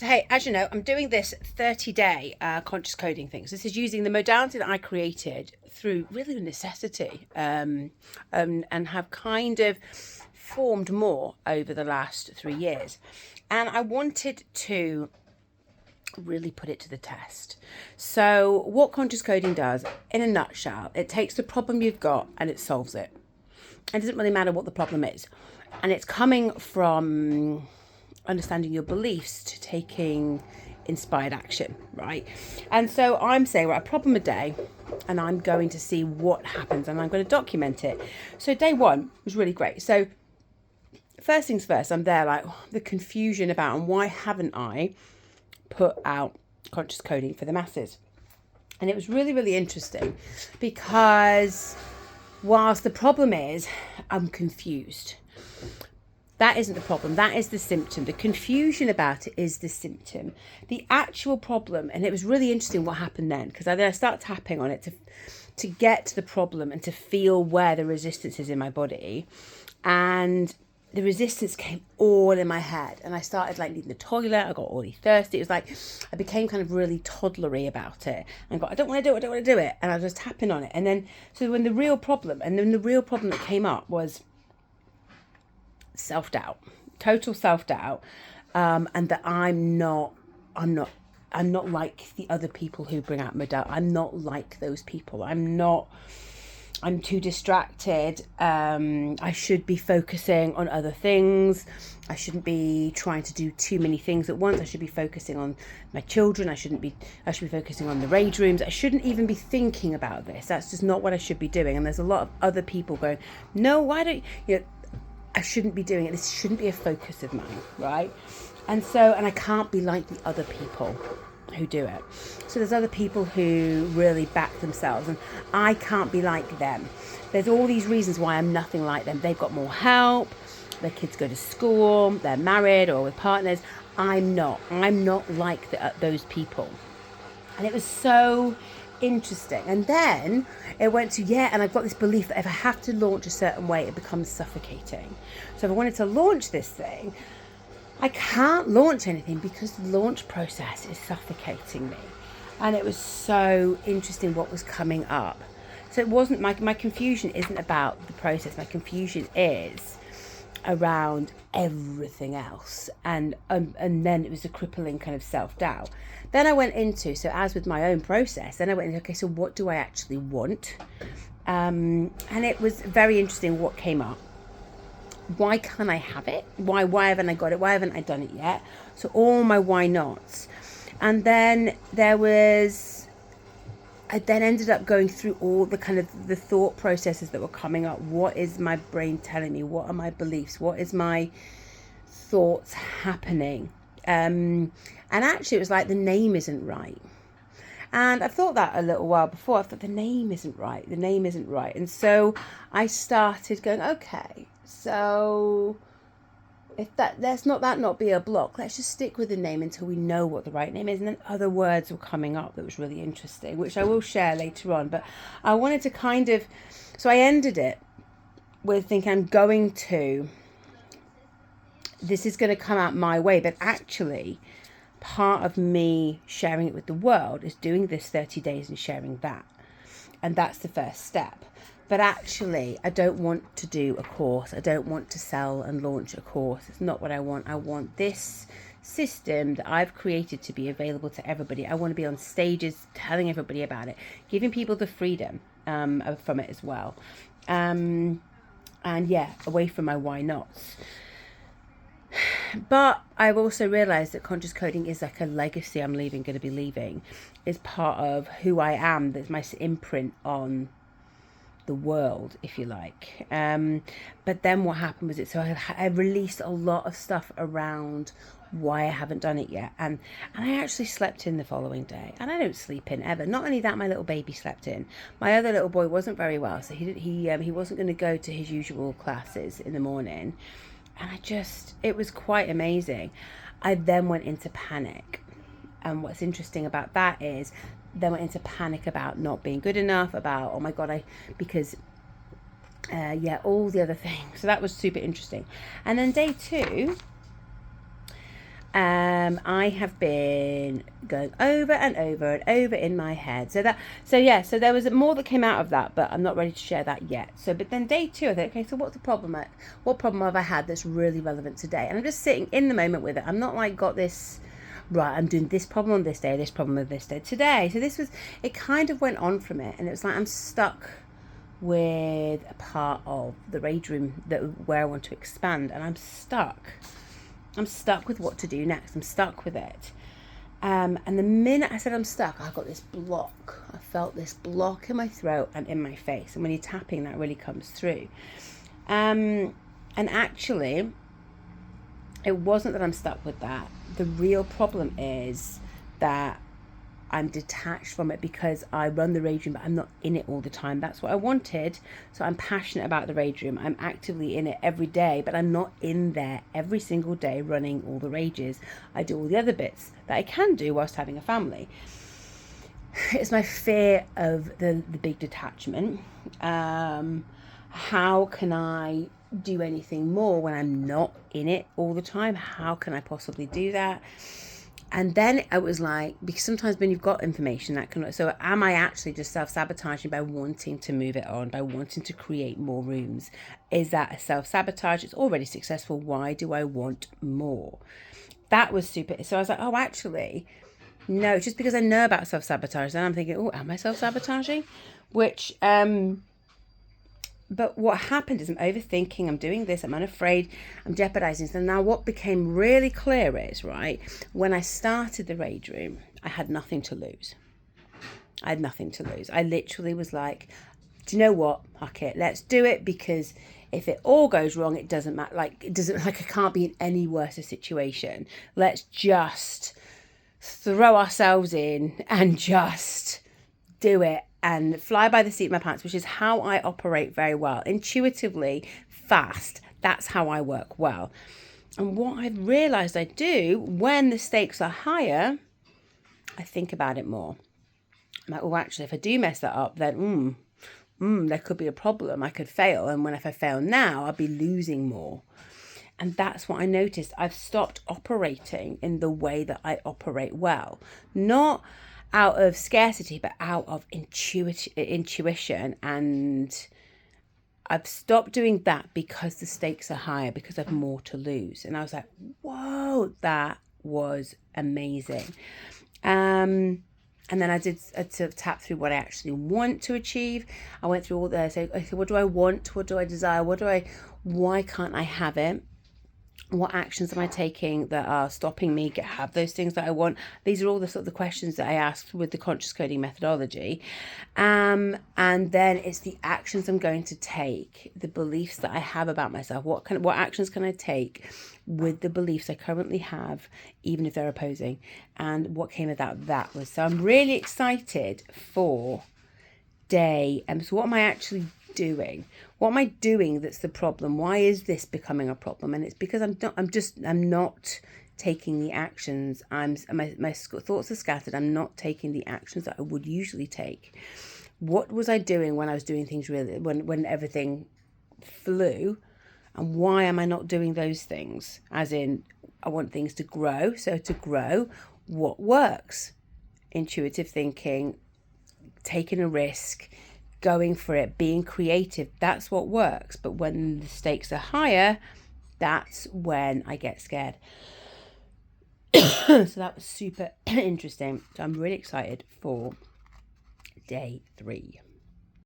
So, hey, as you know, I'm doing this 30-day conscious coding thing. So this is using the modality that I created through really necessity, and have kind of formed more over the last 3 years. And I wanted to really put it to the test. So what conscious coding does, in a nutshell, it takes the problem you've got and it solves it. It doesn't really matter what the problem is. And it's coming from understanding your beliefs to taking inspired action, right? And so I'm saying, right, a problem a day, and I'm going to see what happens and I'm going to document it. So day one was really great. So first things first, I'm there like the confusion about, and why haven't I put out conscious coding for the masses? And it was really, really interesting because whilst the problem is I'm confused, that isn't the problem. That is the symptom. The confusion about it is the symptom. The actual problem, and it was really interesting what happened then, because I start tapping on it to get to the problem and to feel where the resistance is in my body. And the resistance came all in my head, and I started like needing the toilet. I got really thirsty. It was like I became kind of really toddlery about it and got, I don't want to do it. And I was just tapping on it. And then the real problem that came up was self-doubt, total self-doubt, and that I'm not like the other people who bring out modality. I'm not like those people. I'm too distracted. I should be focusing on other things. I shouldn't be trying to do too many things at once. I should be focusing on my children. I should be focusing on the rage rooms. I shouldn't even be thinking about this. That's just not what I should be doing. And there's a lot of other people going, no, why don't you? I shouldn't be doing it. This shouldn't be a focus of mine, right? And I can't be like the other people who do it. So there's other people who really back themselves, and I can't be like them. There's all these reasons why I'm nothing like them. They've got more help. Their kids go to school. They're married or with partners. I'm not like those people. And it was so interesting. And then it went to, and I've got this belief that if I have to launch a certain way, it becomes suffocating. So if I wanted to launch this thing, I can't launch anything because the launch process is suffocating me. And it was so interesting what was coming up. So it wasn't my confusion isn't about the process. My confusion is around everything else, and then it was a crippling kind of self-doubt. Then I went into, so as with my own process, then I went into, okay, so what do I actually want? And it was very interesting what came up. Why can't I have it? Why haven't I got it? Why haven't I done it yet? So all my why nots. And then I then ended up going through all the kind of the thought processes that were coming up. What is my brain telling me? What are my beliefs? What is my thoughts happening? And actually it was like the name isn't right. And I've thought that a little while before. I thought the name isn't right. And so I started going, okay, so if let's not be a block. Let's just stick with the name until we know what the right name is. And then other words were coming up that was really interesting, which I will share later on. But I wanted to so I ended it with thinking this is going to come out my way. But actually, part of me sharing it with the world is doing this 30 days and sharing that. And that's the first step. But actually, I don't want to do a course. I don't want to sell and launch a course. It's not what I want. I want this system that I've created to be available to everybody. I want to be on stages telling everybody about it, giving people the freedom from it as well. And away from my why nots. But I've also realised that conscious coding is like a legacy I'm going to be leaving. It's part of who I am. That's my imprint on the world, if you like. But then what happened was I released a lot of stuff around why I haven't done it yet, and I actually slept in the following day, and I don't sleep in ever. Not only that, my little baby slept in. My other little boy wasn't very well, so he wasn't going to go to his usual classes in the morning, and it was quite amazing. I then went into panic, and what's interesting about that is then went into panic about not being good enough, about, oh my God, all the other things. So that was super interesting. And then day two, I have been going over and over and over in my head. So there was more that came out of that, but I'm not ready to share that yet. But then day 2, I think, okay, so what's the problem? What problem have I had that's really relevant today? And I'm just sitting in the moment with it. I'm not like got this, right, I'm doing this problem on this day, this problem on this day today. So it kind of went on from it. And it was like, I'm stuck with a part of the rage room where I want to expand, and I'm stuck with what to do next. I'm stuck with it. And the minute I said I'm stuck, I got this block. I felt this block in my throat and in my face. And when you're tapping, that really comes through. And actually, it wasn't that I'm stuck with that. The real problem is that I'm detached from it because I run the rage room, but I'm not in it all the time. That's what I wanted. So I'm passionate about the rage room. I'm actively in it every day, but I'm not in there every single day running all the rages. I do all the other bits that I can do whilst having a family. It's my fear of the big detachment. How can I do anything more when I'm not in it all the time? How can I possibly do that? And then I was like, because sometimes when you've got information that can, so am I actually just self-sabotaging by wanting to move it on, by wanting to create more rooms? Is that a self-sabotage? It's already successful. Why do I want more? That was super. So I was like, oh, actually, no, just because I know about self-sabotage, then I'm thinking, oh, am I self-sabotaging? But what happened is I'm overthinking, I'm doing this, I'm unafraid, I'm jeopardizing. So now what became really clear is, right, when I started the rage room, I had nothing to lose. I literally was like, do you know what? Fuck it, let's do it, because if it all goes wrong, it doesn't matter. I can't be in any worse a situation. Let's just throw ourselves in and just do it and fly by the seat of my pants, which is how I operate very well. Intuitively, fast. That's how I work well. And what I've realized I do when the stakes are higher, I think about it more. I'm like, oh, actually, if I do mess that up, then there could be a problem. I could fail. And if I fail now, I'll be losing more. And that's what I noticed. I've stopped operating in the way that I operate well. Not out of scarcity, but out of intuition. And I've stopped doing that because the stakes are higher, because I've more to lose. And I was like, whoa, that was amazing. And then I sort of tap through what I actually want to achieve. I went through all the, so okay, what do I want? What do I desire? Why can't I have it? What actions am I taking that are stopping me have those things that I want? These are all the sort of the questions that I asked with the conscious coding methodology. And then it's the actions I'm going to take, the beliefs that I have about myself. What actions can I take with the beliefs I currently have, even if they're opposing? And what came of that was, so I'm really excited for day. So what am I actually doing? What am I doing that's the problem? Why is this becoming a problem? And it's because I'm not taking the actions. My thoughts are scattered. I'm not taking the actions that I would usually take. What was I doing when I was doing things really, when everything flew? And why am I not doing those things? As in, I want things to grow. So to grow, what works? Intuitive thinking, taking a risk, going for it, being creative. That's what works. But when the stakes are higher, that's when I get scared. So that was super interesting. So I'm really excited for day 3.